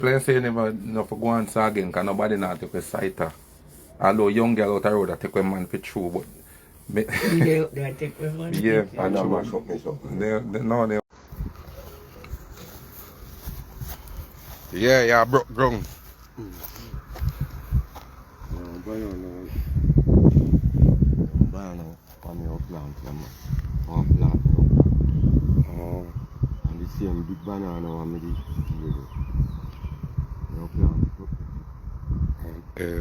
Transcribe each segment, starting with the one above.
Place say never for go on again because nobody not take a cider. Although young girl out the road that take a man for true, but They take a man. yeah, And true. mash up me something. No. Yeah, broke ground. Banana, on your plant, one plant. Oh. And the same big banana one with the your plant. Okay.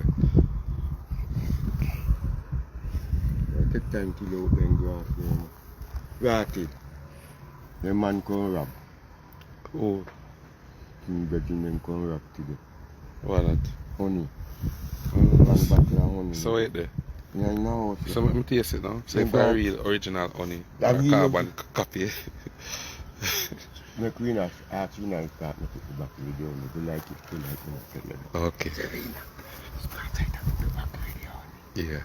Take time to load them grass. Right it. The man come rap. Oh, King Benjamin come rap today. what that? Honey. One bottle of honey. So wait there. Yeah, now. So let me taste it now. See if I real original honey. That Or real- carbon copy. Make we not ask you now start to put the back of the door. You like it too, like you know. Okay. Yeah.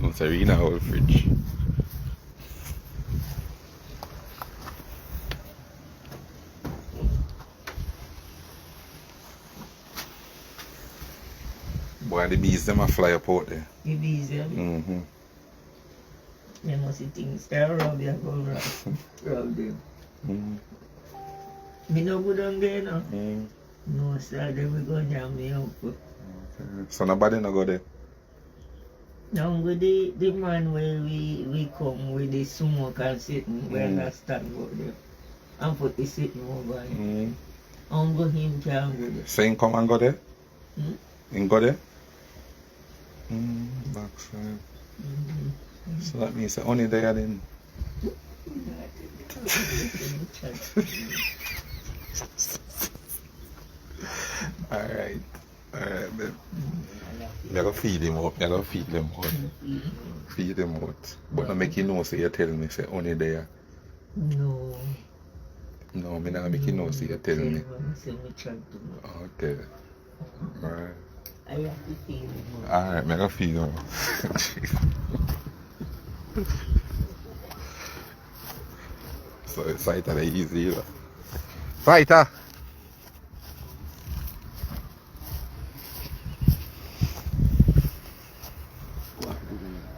It's a RENA whole fridge. Boy, the bees them a fly up out there. The bees, yeah. Mm-hmm. They must see things there around there, go around them. Mm-hmm. Me no good on there, no. Mm-hmm. No, sir, they will go jam me up. Okay. So nobody no go there. Now with the man where we come with the smoke and sitting, we understand about them. And put the sitting over him. Mm-hmm. And go him can go there. So him come and go there? Hmm? Him go there? Backside. Mm-hmm. So that means only there then. Alright, then. You gotta feed him up, you gotta feed them out. Feed them out. But not make you know, so you tell me, say only there. No. No, me not make you know, so you tell me. Say me try to know. Okay. Alright. I have to feel it more. Alright, me gotta feed him up. So it's fighter easy, you know. Fighter!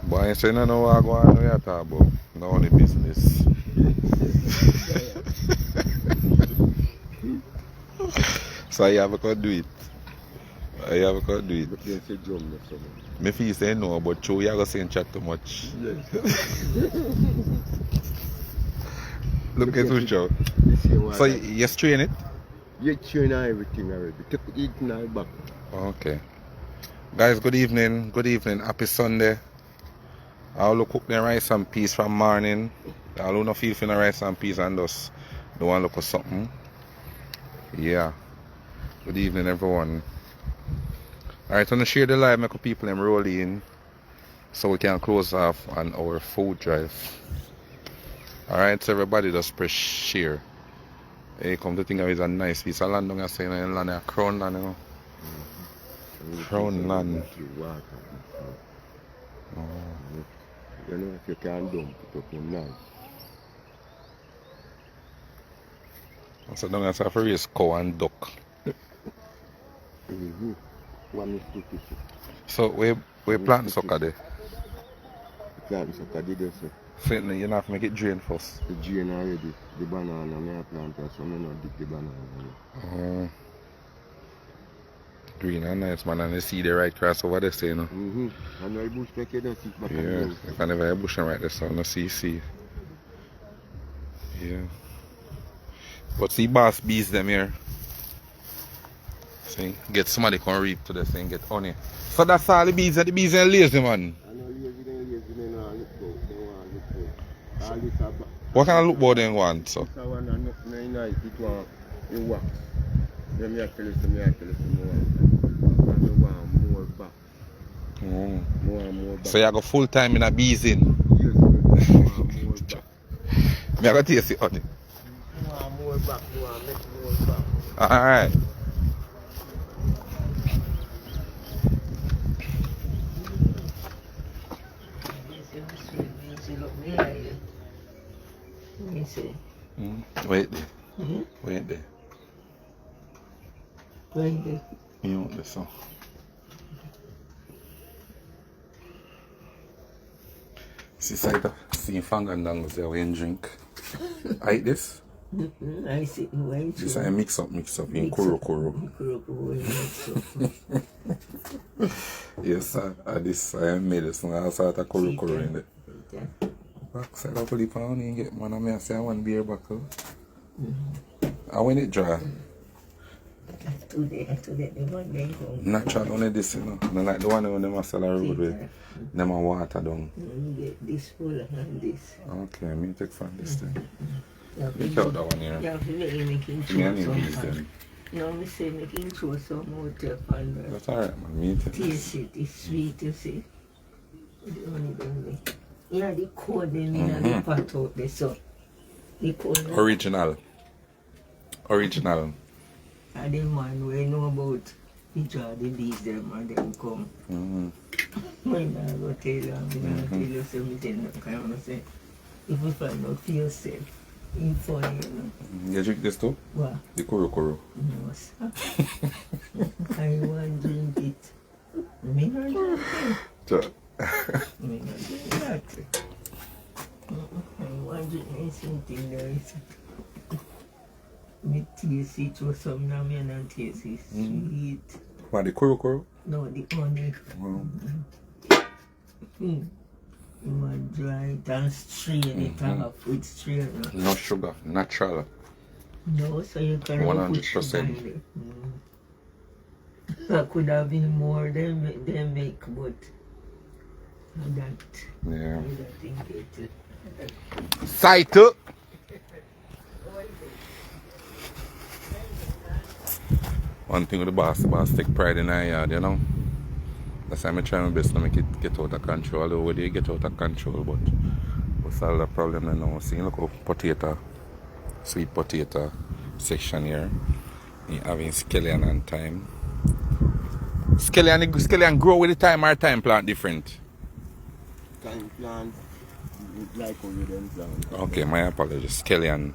Boy, you say no know what I go on with you talk about. No only business. So you have to do it. You have to do it. But you say drum or something. Me feel say no, but true you are going to say chat too much. Look at you, Joe. So you strain it? You train everything already. Take it in our back. Okay. Guys, good evening. Good evening. Happy Sunday. I'll cook the rice and peas from morning. I'll not feel for the rice and peas and just don't want to look for something. Yeah. Good evening, everyone. Alright, I'm going to share the live, make people them roll in so we can close off on our food drive. Alright, so everybody just press share. Hey, come to think of it, it's a nice piece of land, I'm saying, land, a crown land, you know. Crown land. Oh. You know, if you can't dump it up in nice. So don't have to raise cow and duck. One is 50. So we plant sucker there. Plant sucker did this. So you have to make it drain first. The drain already. The banana, I plant it, so I not dig the banana. Green and nice, man, and you see the right grass over there, say, you know. And I bush make it, don't sit back. Yeah, if I never have bush right there, so I see. Yeah. But see boss bees them here. See, get somebody can reap to this thing, get honey. So that's all the bees ain't lazy, man. I know lazy, they don't look good. All this what kind of look board they want, so? This one and nothing nice, it want the wax. Then me tell you some more. And me want more back. More back. So you go full time in a bees in? Yes, I want more back. Me I go taste it honey. You want more back, you want to make more back. Alright. Let me see. Wait there. Hmm? Wait there. Right there. You want this one? See, Saita, see fangandangos there when you drink. I eat this. I see. Wait. This I mix up in kuro. Yes, sir. This I made this one. I saw that kuro in there. Box I got put on and get man. I say I want beer buckle. And when it dry. Today, the one day home. Natural only this, you know. Not like the one on them sell a road with them and water down. You get this full and this. Okay, me take from this thing. You Take out that one here. have to make making Me and throw him some use them. No, me say making throw some more tape on the That's alright, man. Me take taste it. It's sweet, you see. The only thing. Yeah, the code them in the pot out there, so. The code. Original. And the man we know about the draw the bees them and them come. When I go tell you, I'm going to tell you something. I'm say, if you find out for yourself, it's funny, you know. You drink this too? What? The kuro. No, sir. I want to drink it. Me not drink it. Me not drink that. I want to drink something there. Me taste it or something, and me not taste it. Sweet. What, the kuro? No, the honey. You want dry it and strain it off with strainer. No sugar, natural. No, so you can 100%. That could have been more than they make, but that. Yeah. I don't think it. Saito! One thing with the boss take pride in our yard, you know. That's why I'm trying my best to make it get out of control. Although whether you get out of control, but we solve the problem now. See, look at potato, sweet potato section here. You having scallion and thyme. Scallion grow with the time or time plant different? Time plant, like how you them plant. Okay, my apologies. Scallion.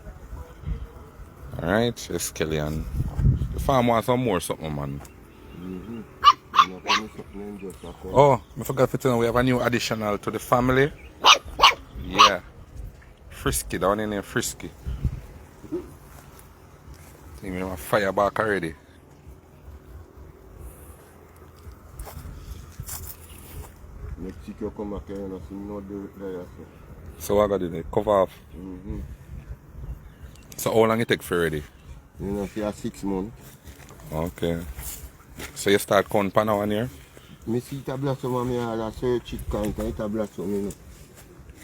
Alright, scallion. The farm wants some more something, man. Oh, I forgot to tell you, we have a new additional to the family. Yeah. Frisky, that one in there, Frisky. I think we have a fire back already. Mexico come back here and see no do it there. So what I got to do? Cover off. So how long it take for ready? You know, for 6 months. Okay. So you start counting pan one here? I see it a blossom and I search it kind of it a blossom, you know.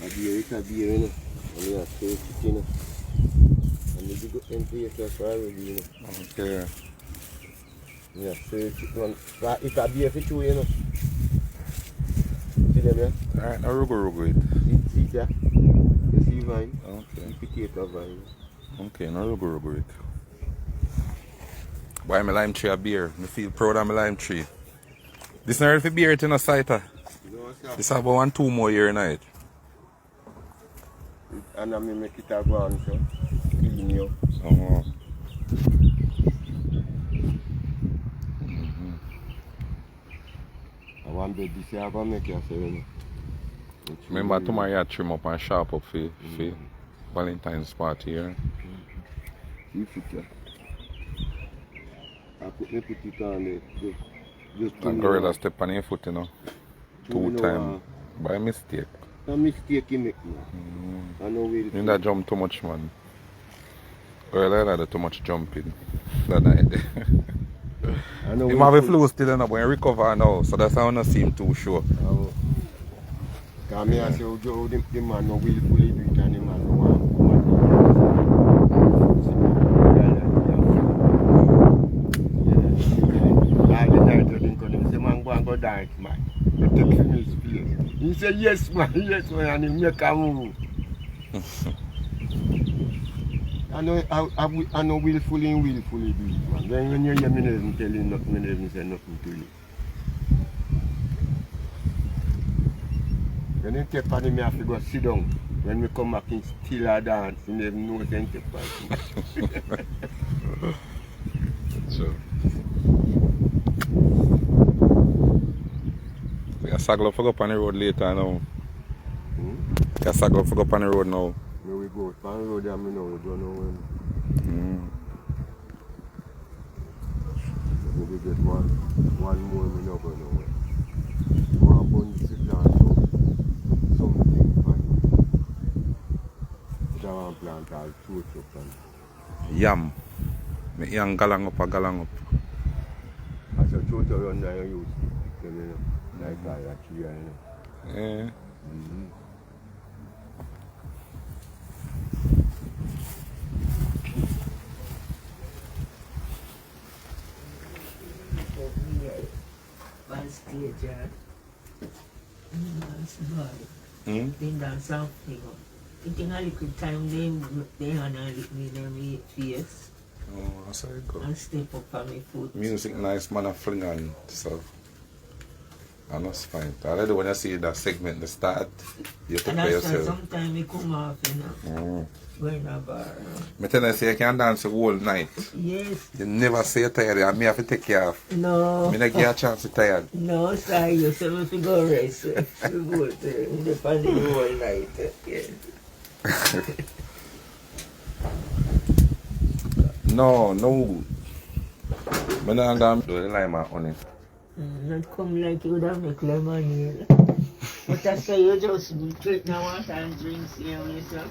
I beer, you know. And I search it, you know. And you go empty yourself already, you know. Okay. Yeah, search it one. It's a beer for two, you know. See them, yeah? Alright, now rugo it. See that? You see vine? Okay. Potato vine. Okay, now rugo it. Buy my lime tree a beer. I feel proud of my lime tree. This not ready for beer, it's in a site. No, sir. This have about 2 more years in it. And I make it a go on, so clean you. Oh. I want bed this year, I go make you say, you know. Remember tomorrow you trim up and sharp up for Valentine's party here. See it, yeah. I put it on the just And gorilla step on your foot, you know. 2 times. By mistake. A mistake you make, man. I know where it You don't jump too much, man. Gorilla had too much jumping that night. I know He have a flu still, you know, but he recover now, so that's how I don't seem too sure. Because I say, the man no willfully do it and the man no want to come and the night you think of him, say, man, go and go dance, man. You take him his place. He say, yes, man, and he make a move. I know willfully do it, man. When you hear me, never tell you nothing, me never say nothing to you. When you take on him, you have to go sit down. When we come back, he still a dance. He never knows anything about it. Sure. You saddle up for go up on the road later now. You saddle up for go up on the road now. Where we go? On the road, I mean, we don't know when. Maybe get one more, we don't go nowhere. One bun sit down, something fun. But I want to plant all fruits up and Yam. Me young galang up a galang up. as a total run that you use, you know, like that, actually, you know. Yeah. One stage, dance boy. Mm. They dance something. I think a little time they honor me in my face Oh, that's how it go. and step up on my foot. Music nice, man, a fling on stuff. And that's fine. Already when I see that segment, the start, you And prepare that's why yourself. sometimes I come off, you know, go in a bar. Me tell you, say you can dance the whole night. Yes. You never say you're tired, and me have to take care of. No. Me not give you a chance to tired. No, sorry, you say me to go rest. We go to the family whole night. Yes. No. Me not gonna do the lime and honey. Not come like you would have make lemonade. But I say you just drink the water and drinks here with yourself.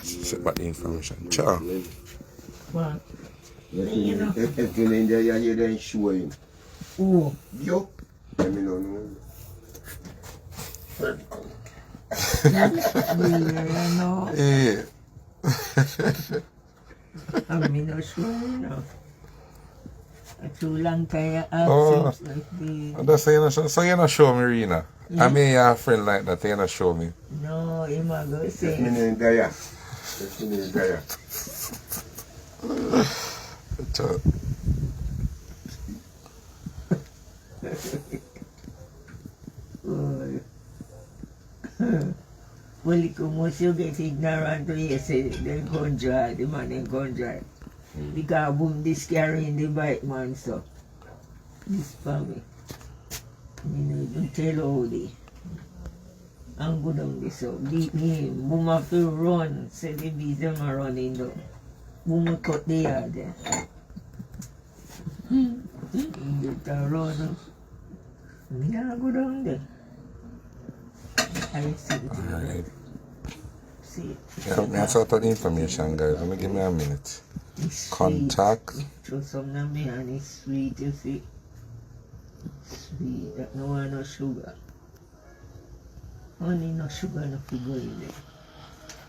Set back the information. Ciao. What? You know. If you in there, you then show him. Oh. Yo. Let me know. You know. Yeah. I'm not sure enough. A too long time Oh. absence like the... That's so you're not show me, Rena. Yeah. I mean, you're a friend like that, you're not show me. No, him a go Let me say. know there. Let me know there. Ciao. Oh. Well, you come once you get ignorant when you say they gun dry, the man they gun dry. Because boom, this carrying the bike man, so. This family. You know, don't tell all the. I'm good on this, so beat me. Boom, have to run. Say the beat them are running down. Boom, cut the yard there. Get a run. Me not go down there. I see it. Alright. See it. Yeah, me have sort of the information, guys. Let me give me a minute. It's Contact. sweet. Throw some of me and it's sweet, you see. Sweet. That no one no sugar. Only no sugar no figure in there.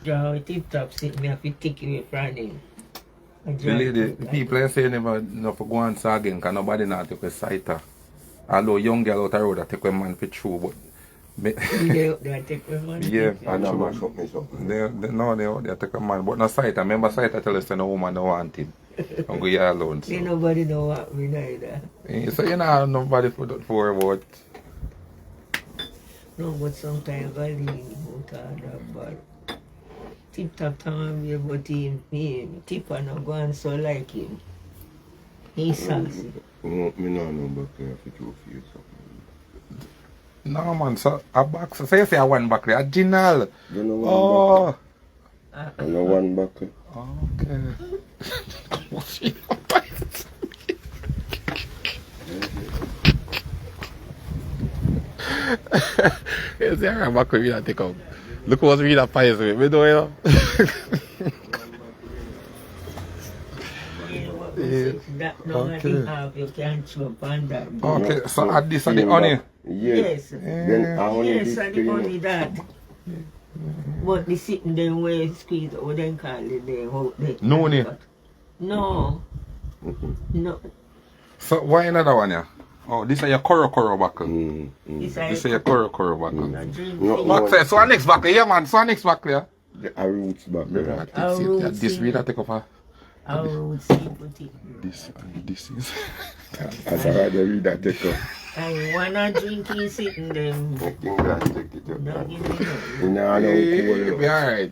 Draw it tip top, see me have to take away from him. The lady, the people are saying never for go and say again, because nobody not take a cider. Although young girl out the road that take a man for true, but They take my money. yeah, And I'm true. a something. They take a man, but no cider. Remember cider tell us that no woman don't want him. I'm going to alone. See, So. nobody know what me neither. So you know nobody for about. No, but sometimes I leave out of that, but tip top time me about him tip and not go and so like him. He's sassy. Me no know about the two for you. No man, so a box. So you say a one back there, a general. You know one Oh. back. I know one back. Okay. You see, I'm back with you take out. Look what's really pies with me, do you know? That no Okay. matter how you can chop on that. Okay, so add this on the honey. Yes. Yes. Then I only Yes, this and thing. only that. But the sitting there where squeeze, what they call it there, how they. No, ne. No. No. So why another one here? Oh, this is your koro buckle. It's This is like your koro buckle. a drink No, thing. no. Back so our next buckle, yeah man, so our next buckle, yeah. The roots back there. This really take up I would see put it. this and this is. As I rather read that take up. I wanna drink is sitting them. I think that take it up. Don't give me no. You know, I don't Hey, cool. be alright.